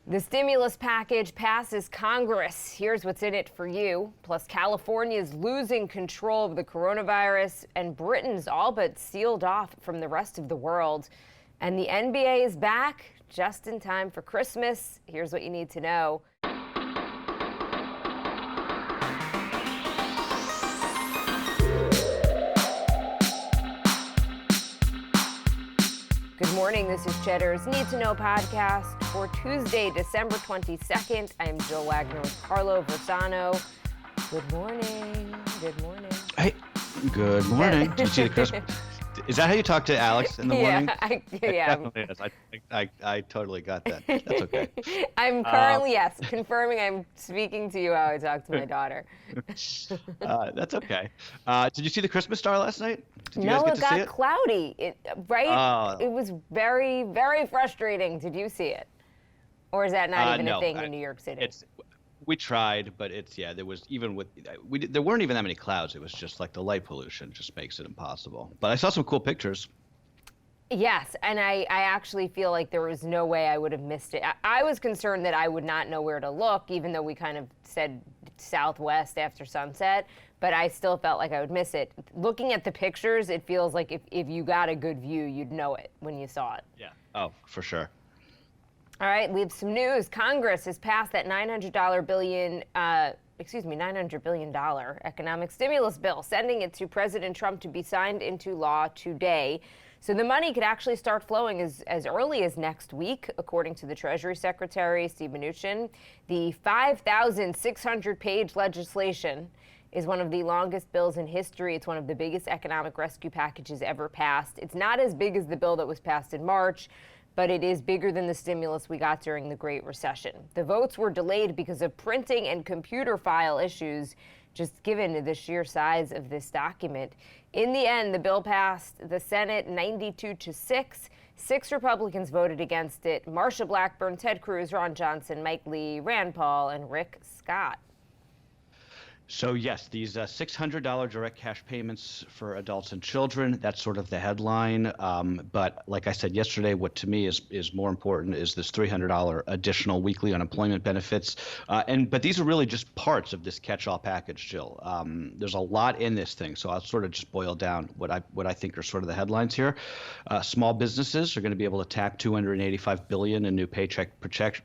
The stimulus package passes Congress. Here's what's in it for you. Plus, California's losing control of the coronavirus, and Britain's all but sealed off from the rest of the world. And the NBA is back just in time for Christmas. Here's what you need to know. Good morning. This is Cheddar's Need2Know podcast for Tuesday, December 22nd. I'm Jill Wagner with Carlo Versano. Good morning. Good morning. Hey, good morning. Did you see the Christmas? Is that how you talk to Alex in the morning? Yeah. Definitely is. I totally got that. That's okay. I'm currently, confirming I'm speaking to you how I talk to my daughter. That's okay. Did you see the Christmas star last night? Did you No, guys get it to see got it? cloudy, right? It was very, very frustrating. Did you see it? Or is that not even a thing in New York City? We tried, but there was there weren't even that many clouds. It was just like the light pollution just makes it impossible. But I saw some cool pictures. Yes, and I actually feel like there was no way I would have missed it. I was concerned that I would not know where to look, even though we kind of said southwest after sunset, but I still felt like I would miss it. Looking at the pictures, it feels like if you got a good view, you'd know it when you saw it. Yeah. Oh, for sure. All right, we have some news. Congress has passed that $900 billion economic stimulus bill, sending it to President Trump to be signed into law today. So the money could actually start flowing as early as next week, according to the Treasury Secretary, Steve Mnuchin. The 5,600-page legislation is one of the longest bills in history. It's one of the biggest economic rescue packages ever passed. It's not as big as the bill that was passed in March, but it is bigger than the stimulus we got during the Great Recession. The votes were delayed because of printing and computer file issues, just given the sheer size of this document. In the end, the bill passed the Senate 92-6. 6 Republicans voted against it: Marsha Blackburn, Ted Cruz, Ron Johnson, Mike Lee, Rand Paul, and Rick Scott. So yes, these $600 direct cash payments for adults and children, that's sort of the headline. But like I said yesterday, what to me is more important is this $300 additional weekly unemployment benefits. But these are really just parts of this catch-all package, Jill. There's a lot in this thing, so I'll sort of just boil down what I think are sort of the headlines here. Small businesses are going to be able to tap $285 billion in new paycheck protection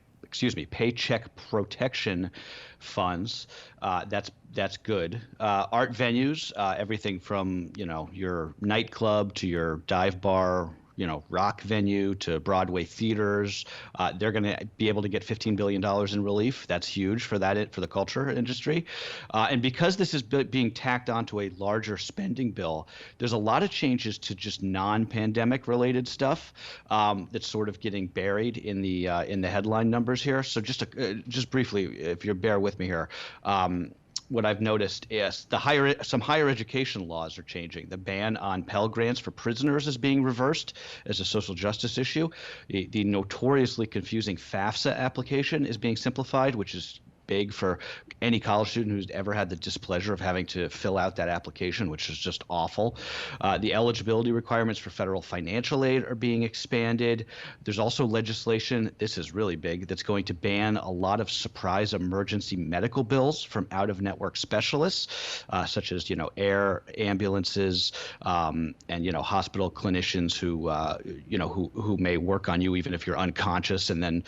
funds. That's good. Art venues, everything from your nightclub to your dive bar, rock venue to Broadway theaters. They're going to be able to get $15 billion in relief. That's huge for the culture industry. And because this is being tacked onto a larger spending bill, there's a lot of changes to just non-pandemic related stuff that's sort of getting buried in the headline numbers here. So just briefly, if you bear with me here. What I've noticed is some higher education laws are changing. The ban on Pell Grants for prisoners is being reversed as a social justice issue. The notoriously confusing FAFSA application is being simplified, which is big for any college student who's ever had the displeasure of having to fill out that application, which is just awful. The eligibility requirements for federal financial aid are being expanded. There's also legislation, this is really big, that's going to ban a lot of surprise emergency medical bills from out-of-network specialists, such as air ambulances and hospital clinicians who may work on you even if you're unconscious and then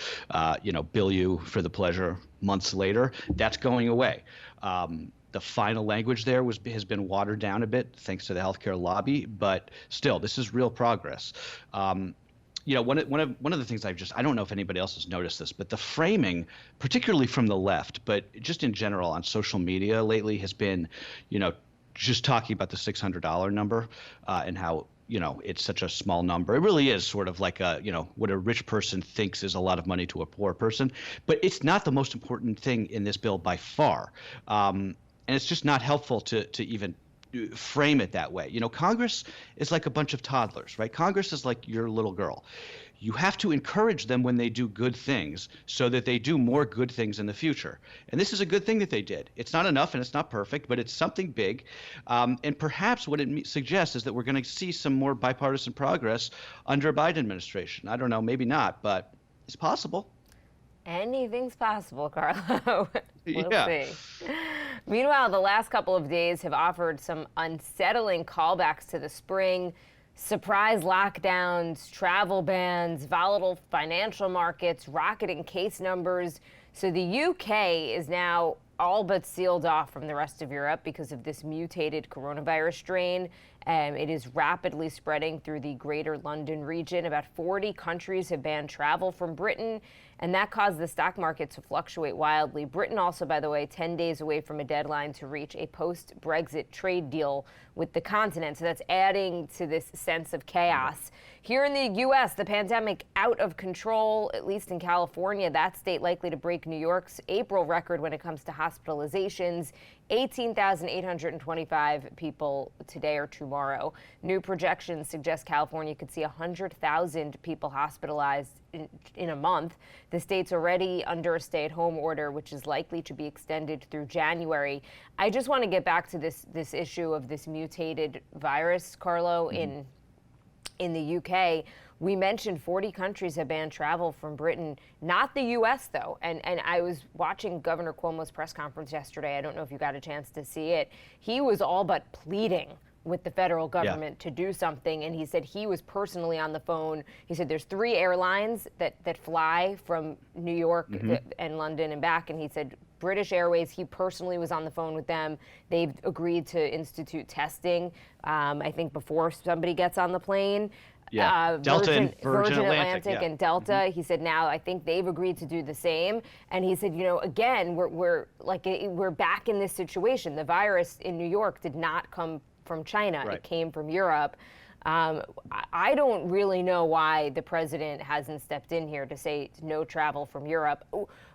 bill you for the pleasure months later. That's going away. The final language there has been watered down a bit thanks to the healthcare lobby, but still, this is real progress. One of the things I don't know if anybody else has noticed this, but the framing, particularly from the left, but just in general on social media lately, has been, just talking about the $600 number and how it's such a small number. It really is sort of like what a rich person thinks is a lot of money to a poor person, but it's not the most important thing in this bill by far. And it's just not helpful to even frame it that way. Congress is like a bunch of toddlers, right? Congress is like your little girl. You have to encourage them when they do good things so that they do more good things in the future. And this is a good thing that they did. It's not enough and it's not perfect, but it's something big. And perhaps what it suggests is that we're going to see some more bipartisan progress under a Biden administration. I don't know, maybe not, but it's possible. Anything's possible, Carlo. We'll Yeah. see. Meanwhile, the last couple of days have offered some unsettling callbacks to the spring. Surprise lockdowns, travel bans, volatile financial markets, rocketing case numbers. So the UK is now all but sealed off from the rest of Europe because of this mutated coronavirus strain. It is rapidly spreading through the greater London region. About 40 countries have banned travel from Britain, and that caused the stock market to fluctuate wildly. Britain also, by the way, 10 days away from a deadline to reach a post-Brexit trade deal with the continent. So that's adding to this sense of chaos. Here in the U.S., the pandemic out of control, at least in California. That state likely to break New York's April record when it comes to hospitalizations. 18,825 people today or tomorrow. New projections suggest California could see 100,000 people hospitalized in a month. The state's already under a stay-at-home order, which is likely to be extended through January. I just want to get back to this issue of this mutated virus, Carlo, in the UK. We mentioned 40 countries have banned travel from Britain, not the U.S. though. And I was watching Governor Cuomo's press conference yesterday. I don't know if you got a chance to see it. He was all but pleading with the federal government to do something. And he said he was personally on the phone. He said there's 3 airlines that fly from New York and London and back. And he said British Airways, he personally was on the phone with them. They've agreed to institute testing, I think, before somebody gets on the plane. Yeah, Delta and Virgin Atlantic and Delta. He said now I think they've agreed to do the same. And he said, again, we're back in this situation. The virus in New York did not come from China. Right. It came from Europe. I don't really know why the president hasn't stepped in here to say no travel from Europe.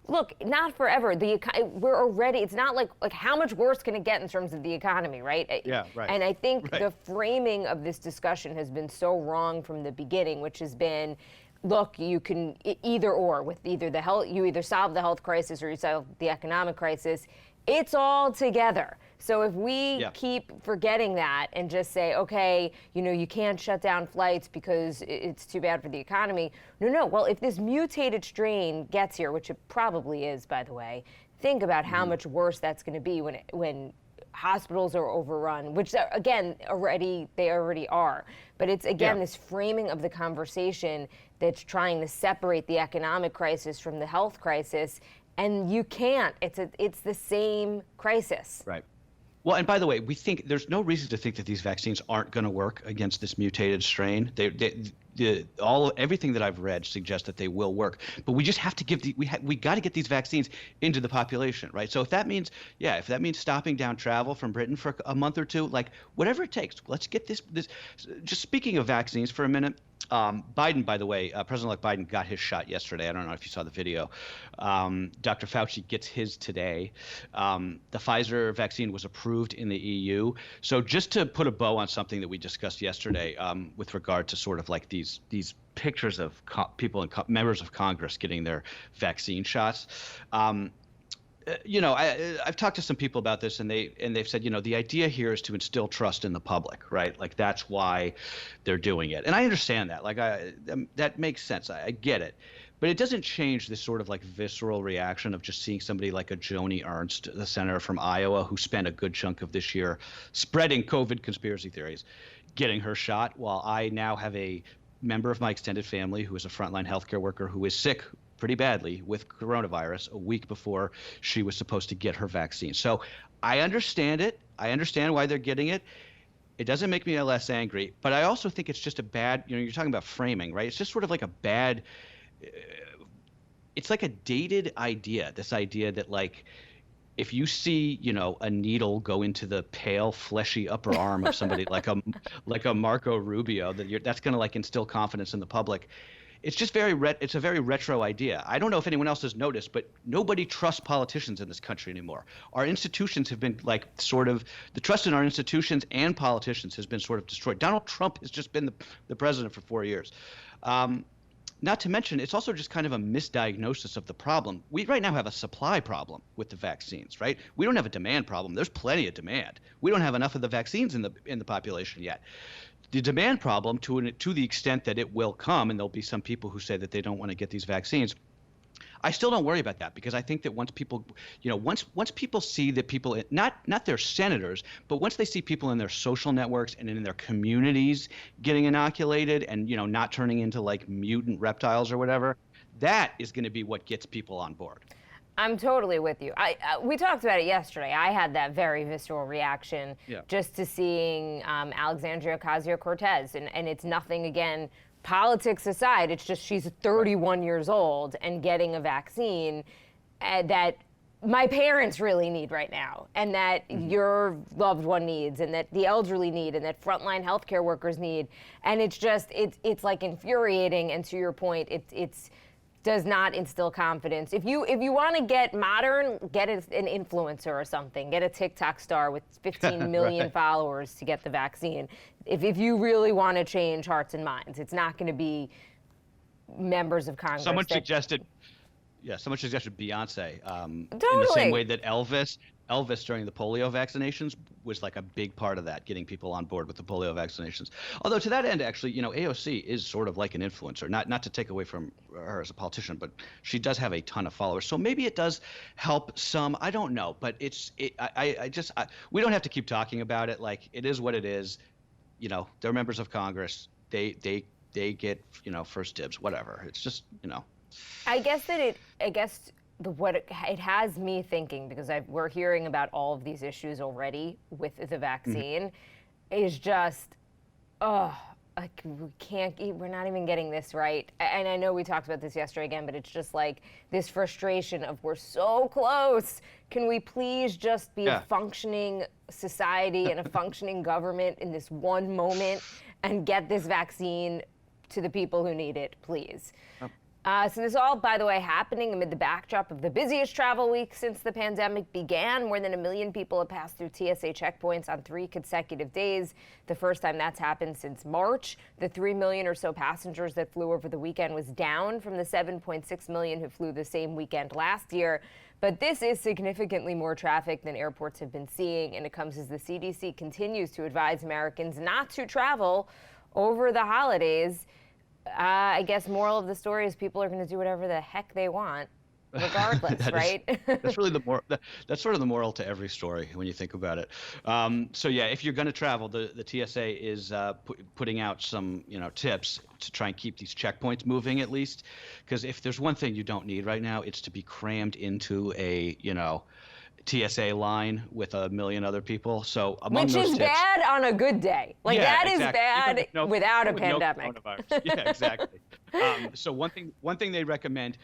Look, not forever. We're already. It's not like how much worse can it get in terms of the economy, right? Yeah, right. And I think the framing of this discussion has been so wrong from the beginning, which has been, look, you can either or with either the health. You either solve the health crisis or you solve the economic crisis. It's all together. So if we keep forgetting that and just say, okay, you can't shut down flights because it's too bad for the economy. No. Well, if this mutated strain gets here, which it probably is, by the way, think about how much worse that's going to be when hospitals are overrun, which again they already are. But it's this framing of the conversation that's trying to separate the economic crisis from the health crisis. And you can't. It's the same crisis. Right. Well, and by the way, we think there's no reason to think that these vaccines aren't going to work against this mutated strain. Everything that I've read suggests that they will work, but we just have to we got to get these vaccines into the population, right? So if that means stopping down travel from Britain for a month or two, whatever it takes, let's get this. Just speaking of vaccines for a minute. Biden, by the way, President-elect Biden got his shot yesterday. I don't know if you saw the video. Dr. Fauci gets his today. The Pfizer vaccine was approved in the EU. So just to put a bow on something that we discussed yesterday with regard to sort of like these pictures of people and members of Congress getting their vaccine shots. I've talked to some people about this, and they've said, the idea here is to instill trust in the public, right? Like that's why they're doing it, and I understand that. That makes sense. I get it, but it doesn't change this sort of like visceral reaction of just seeing somebody like a Joni Ernst, the senator from Iowa, who spent a good chunk of this year spreading COVID conspiracy theories, getting her shot, while I now have a member of my extended family who is a frontline healthcare worker who is sick pretty badly with coronavirus a week before she was supposed to get her vaccine. So I understand it. I understand why they're getting it. It doesn't make me less angry, but I also think it's just a bad, you're talking about framing, right? It's just sort of like a bad, it's like a dated idea, this idea that if you see, a needle go into the pale, fleshy upper arm of somebody like a Marco Rubio, that's going to instill confidence in the public. It's just it's a very retro idea. I don't know if anyone else has noticed, but nobody trusts politicians in this country anymore. Our institutions have been the trust in our institutions and politicians has been sort of destroyed. Donald Trump has just been the president for 4 years. Not to mention, it's also just kind of a misdiagnosis of the problem. We right now have a supply problem with the vaccines, right? We don't have a demand problem. There's plenty of demand. We don't have enough of the vaccines in the population yet. The demand problem, to the extent that it will come, and there'll be some people who say that they don't want to get these vaccines, I still don't worry about that because I think that once people, once people see that people, not their senators, but once they see people in their social networks and in their communities getting inoculated and, not turning into like mutant reptiles or whatever, that is going to be what gets people on board. I'm totally with you. We talked about it yesterday. I had that very visceral reaction just to seeing Alexandria Ocasio-Cortez, and it's nothing again. Politics aside, it's just she's 31 years old and getting a vaccine that my parents really need right now, and that your loved one needs, and that the elderly need, and that frontline healthcare workers need, and it's like infuriating. And to your point, it's does not instill confidence. If you want to get modern, get an influencer or something. Get a TikTok star with 15 million followers to get the vaccine. If you really want to change hearts and minds, it's not going to be members of Congress. Someone suggested Beyonce. Totally. In the same way that Elvis during the polio vaccinations was like a big part of that, getting people on board with the polio vaccinations. Although to that end, actually, AOC is sort of like an influencer, not to take away from her as a politician, but she does have a ton of followers. So maybe it does help some. I don't know, but we don't have to keep talking about it. Like, it is what it is. They're members of Congress. They get, first dibs, whatever. It's just, I guess what it has me thinking, because we're hearing about all of these issues already with the vaccine, is just, like, we're not even getting this right. And I know we talked about this yesterday again, but it's just like this frustration of we're so close. Can we please just be a functioning society and a functioning government in this one moment and get this vaccine to the people who need it, please? So this all, by the way, happening amid the backdrop of the busiest travel week since the pandemic began. More than 1 million people have passed through TSA checkpoints on 3 consecutive days. The first time that's happened since March. The 3 million or so passengers that flew over the weekend was down from the 7.6 million who flew the same weekend last year. But this is significantly more traffic than airports have been seeing, and it comes as the CDC continues to advise Americans not to travel over the holidays. I guess moral of the story is people are going to do whatever the heck they want, regardless, right? That's really that's sort of the moral to every story when you think about it. So yeah, if you're going to travel, the TSA is putting out some tips to try and keep these checkpoints moving at least, because if there's one thing you don't need right now, it's to be crammed into a TSA line with 1 million other people. So which is bad on a good day. Like, that is bad without a pandemic. Yeah, exactly. So one thing they recommend,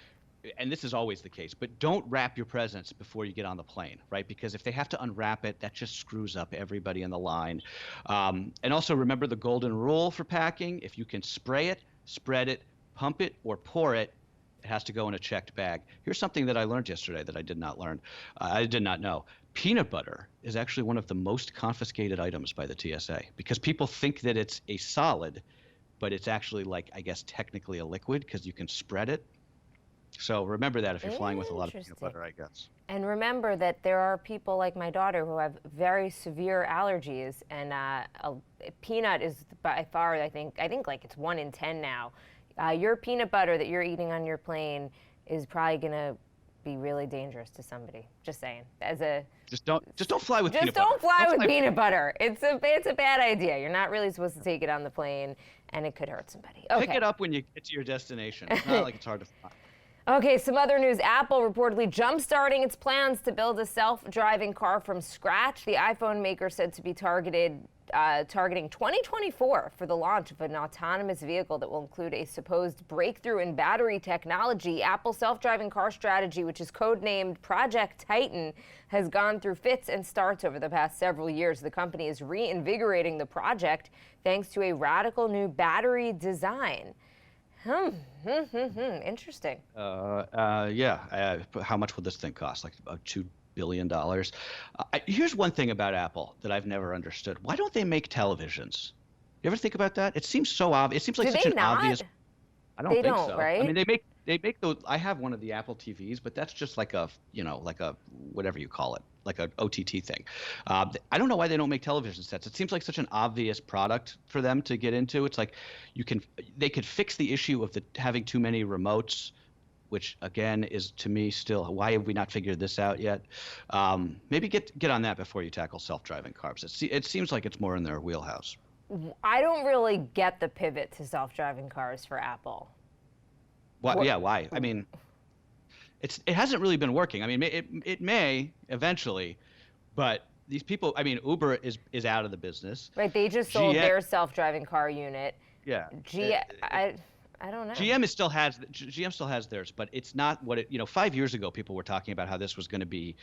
and this is always the case, but don't wrap your presents before you get on the plane, right? Because if they have to unwrap it, that just screws up everybody in the line. And also remember the golden rule for packing: if you can spray it, spread it, pump it, or pour it, it has to go in a checked bag. Here's something that I learned yesterday that I did not learn. I did not know. Peanut butter is actually one of the most confiscated items by the TSA because people think that it's a solid, but it's actually, like, I guess technically a liquid because you can spread it. So remember that if you're flying with a lot of peanut butter, I guess. And remember that there are people like my daughter who have very severe allergies, and peanut is by far, I think like it's 1 in 10 now. Your peanut butter that you're eating on your plane is probably gonna be really dangerous to somebody. Just saying. Just don't fly with peanut butter. Just don't fly with peanut butter. It's a bad idea. You're not really supposed to take it on the plane, and it could hurt somebody. Okay. Pick it up when you get to your destination. It's not like it's hard to fly. Okay, some other news. Apple reportedly jump-starting its plans to build a self-driving car from scratch. The iPhone maker said to be targeting 2024 for the launch of an autonomous vehicle that will include a supposed breakthrough in battery technology. Apple's self-driving car strategy, which is codenamed Project Titan, has gone through fits and starts over the past several years. The company is reinvigorating the project thanks to a radical new battery design. Interesting. Yeah. How much will this thing cost? Like about $2 billion. Here's one thing about Apple that I've never understood. Why don't they make televisions? You ever think about that? It seems so obvious. It seems like such an obvious. I don't think so. Right? I mean, they make those. I have one of the Apple TVs, but that's just like a whatever you call it, like a OTT thing. I don't know why they don't make television sets. It seems like such an obvious product for them to get into. It's like they could fix the issue of having too many remotes which again is to me still, why have we not figured this out yet? Maybe get on that before you tackle self-driving cars. It seems like it's more in their wheelhouse. I don't really get the pivot to self-driving cars for Apple. Why? Yeah, why? I mean, it hasn't really been working. I mean, it may eventually, but these people, I mean, Uber is out of the business. Right, they just sold their self-driving car unit. Yeah. I don't know. GM still has theirs, but it's not what it, 5 years ago people were talking about how this was going to be,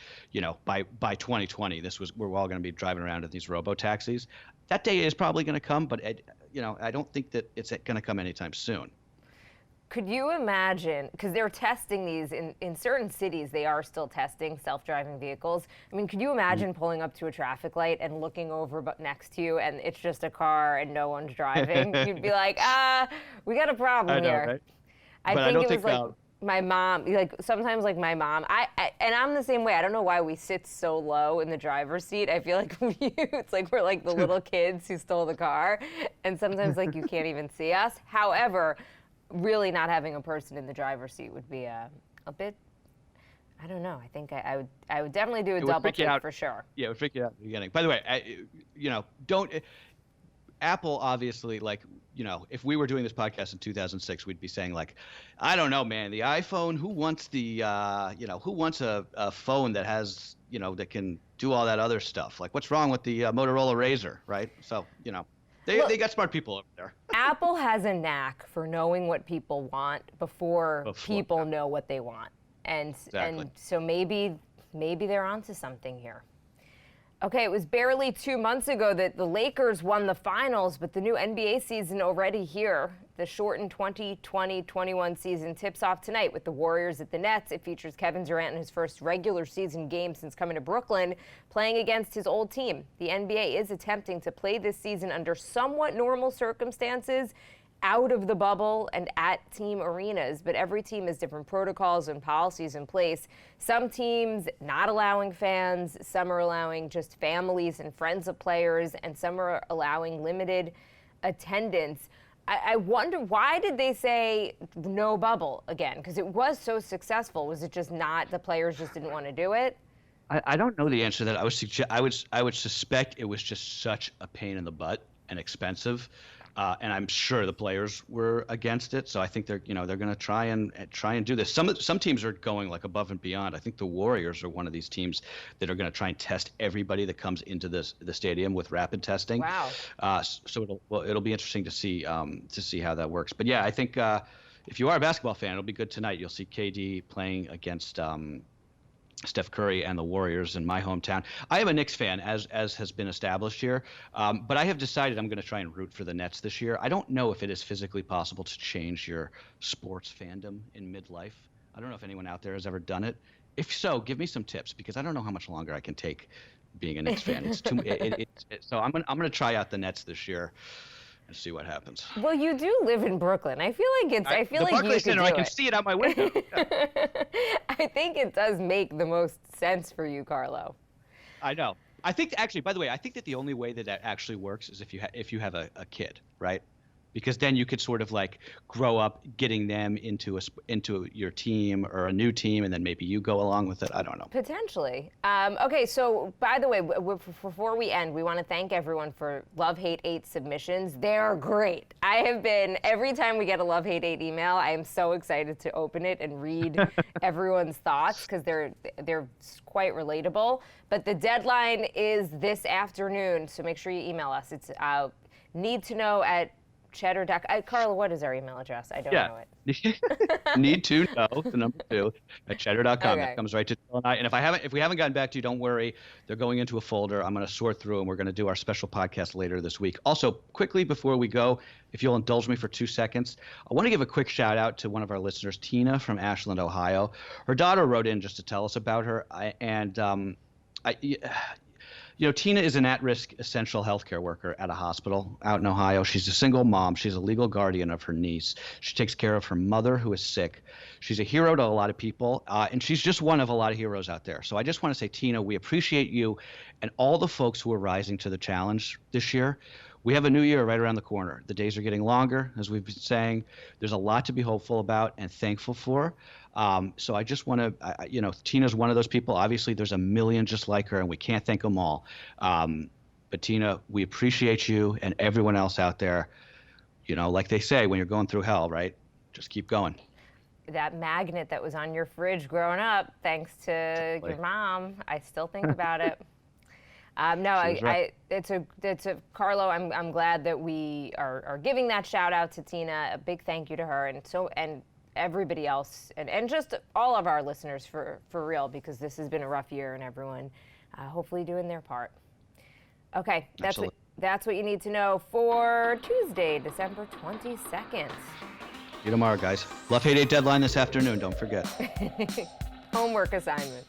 by 2020 we're all going to be driving around in these robo taxis. That day is probably going to come, but I don't think that it's going to come anytime soon. Could you imagine, because they're testing these in certain cities, they are still testing self-driving vehicles. I mean, could you imagine pulling up to a traffic light and looking over next to you and it's just a car and no one's driving? You'd be like, we got a problem here. Right? I think it was like my mom, sometimes my mom, and I'm the same way. I don't know why we sit so low in the driver's seat. I feel like it's like we're like the little kids who stole the car, and sometimes you can't even see us. However, really not having a person in the driver's seat would be a bit, I don't know. I think I would definitely do a double take for sure. Yeah, it would freak you out at the beginning. By the way, Apple obviously, if we were doing this podcast in 2006, we'd be saying I don't know, man, the iPhone, who wants who wants a phone that has, that can do all that other stuff? What's wrong with the Motorola Razr, right? So, they got smart people over there. Apple has a knack for knowing what people want before people know what they want. And so maybe they're onto something here. Okay, it was barely 2 months ago that the Lakers won the finals, but the new NBA season already here. The shortened 2020-21 season tips off tonight with the Warriors at the Nets. It features Kevin Durant in his first regular season game since coming to Brooklyn, playing against his old team. The NBA is attempting to play this season under somewhat normal circumstances, out of the bubble and at team arenas, but every team has different protocols and policies in place. Some teams not allowing fans, some are allowing just families and friends of players, and some are allowing limited attendance. I wonder, why did they say no bubble again? Because it was so successful. Was it just not, the players just didn't want to do it? I don't know the answer to that. I would suspect it was just such a pain in the butt and expensive. And I'm sure the players were against it, so I think they're going to try and do this. Some teams are going above and beyond. I think the Warriors are one of these teams that are going to try and test everybody that comes into the stadium with rapid testing. Wow. So it'll be interesting to see how that works. But yeah, I think if you are a basketball fan, it'll be good tonight. You'll see KD playing against Steph Curry and the Warriors in my hometown. I am a Knicks fan, as has been established here, but I have decided I'm going to try and root for the Nets this year. I don't know if it is physically possible to change your sports fandom in midlife. I don't know if anyone out there has ever done it. If so, give me some tips, because I don't know how much longer I can take being a Knicks fan. It's too. So I'm going to try out the Nets this year and see what happens. Well, you do live in Brooklyn. I feel like it's. I feel the like Barclays you could Center, do I can it. see it out my window. Yeah. I think it does make the most sense for you, Carlo. I know. I think actually, by the way, I think that the only way that actually works is if you have a kid, right? Because then you could sort of grow up getting them into your team or a new team, and then maybe you go along with it. I don't know. Potentially. Okay, so by the way, before we end, we want to thank everyone for Love Hate 8 submissions. They're great. Every time we get a Love Hate 8 email, I am so excited to open it and read everyone's thoughts, because they're quite relatable. But the deadline is this afternoon, so make sure you email us. It's Need2Know at Cheddar. Carlo, what is our email address? I don't know it. Need2Know, the number 2, at cheddar.com. Okay. That comes right to Jill and I. And if we haven't gotten back to you, don't worry. They're going into a folder. I'm going to sort through, and we're going to do our special podcast later this week. Also, quickly before we go, if you'll indulge me for 2 seconds, I want to give a quick shout out to one of our listeners, Tina from Ashland, Ohio. Her daughter wrote in just to tell us about her. Tina is an at-risk essential healthcare worker at a hospital out in Ohio. She's a single mom. She's a legal guardian of her niece. She takes care of her mother, who is sick. She's a hero to a lot of people, and she's just one of a lot of heroes out there. So I just want to say, Tina, we appreciate you and all the folks who are rising to the challenge this year. we have a new year right around the corner. The days are getting longer, as we've been saying. There's a lot to be hopeful about and thankful for. So I just want to, Tina's one of those people. Obviously, there's a million just like her, and we can't thank them all. But Tina, we appreciate you and everyone else out there. Like they say, when you're going through hell, right? Just keep going. That magnet that was on your fridge growing up, thanks to your mom, I still think about it. Carlo, I'm glad that we are giving that shout out to Tina. A big thank you to her and everybody else and just all of our listeners for real, because this has been a rough year and everyone hopefully doing their part. Okay, that's what you need to know for Tuesday, December 22nd. See you tomorrow, guys. Love Hate Hate deadline this afternoon. Don't forget. Homework assignment.